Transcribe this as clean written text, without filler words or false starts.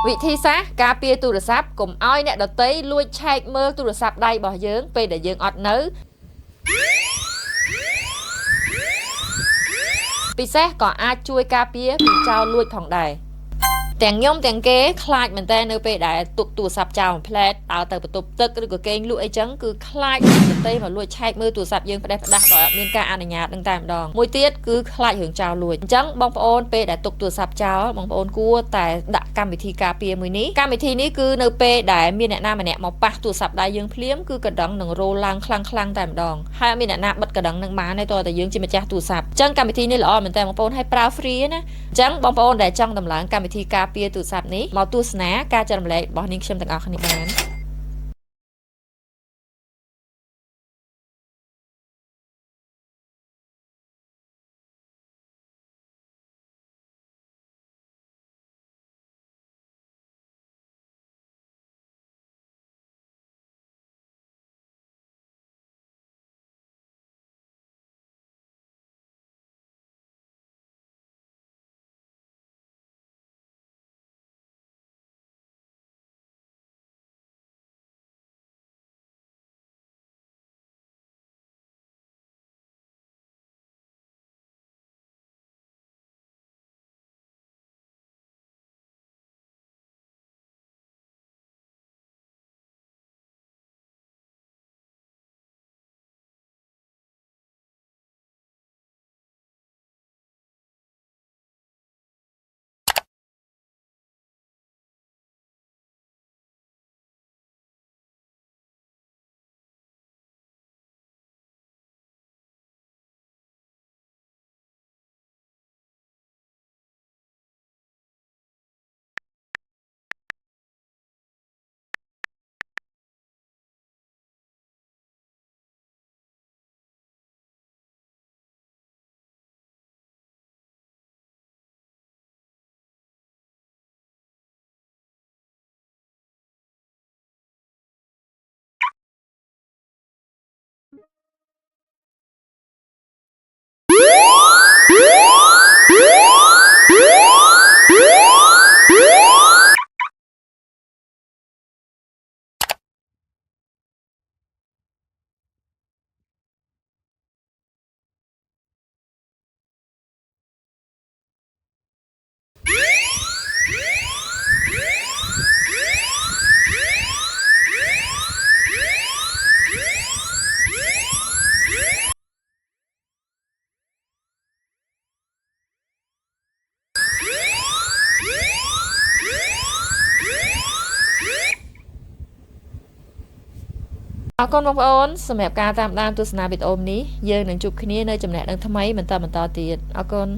วิธีซะการเปลี่ยนទូរស័ព្ទកុំឲ្យអ្នកដទៃលួចឆែកមើលទូរស័ព្ទដៃរបស់យើងពេលដែលយើងអត់នៅពិសេសក៏អាចជួយការពារពីចោរលួចផងដែរទាំងខ្ញុំទាំងគេខ្លាចមែនតើនៅពេលដែលទុកទូរស័ព្ទចោលផ្លែតដើរទៅបន្ទប់ទឹកឬក៏គេងលក់អីចឹងគឺខ្លាចដទៃមកលួចឆែកមើលទូរស័ព្ទយើងផ្ដេសផ្ដាស់ដោយអត់មានការអនុញ្ញាតនឹងតែម្ដងមួយទៀតគឺខ្លាចរឿងចោរលួចអញ្ចឹងបងប្អូនពេលដែលទុកទូរស័ព្ទចោលបងប្អូនគួរតែដាក់កម្មវិធីការពារមួយនេះកម្មវិធីនេះគឺនៅពេលដែលមានអ្នកណាម្នាក់មកប៉ះទូរស័ព្ទដៃយើងភ្លាមគឺកណ្ដឹងនឹងរោលឡើងខ្លាំងតែម្ដងហើយមានអ្នកណាបិទកណ្ដឹងនឹងបានទេតើតែយើងជាម្ចាស់ទូរស័ព្ទអញ្ចឹងកម្មវិធីនេះល្អមែនតើបងប្អូនឲ្យប្រើ free ណាអញ្ចឹងបងប្អូនដែលចង់ដំឡើងកម្មវិធីការពារទូរស័ព្ទនេះមកទស្សនាការចែករំលែករបស់នាងខ្ញុំទាំងអស់គ្នាបានអរគុណបងប្អូនសម្រាប់ការតាមដានទស្សនាវីដេអូនេះយើងនឹងជួបគ្នានៅចំណេះដឹងថ្មីបន្តទៀតអរគុណ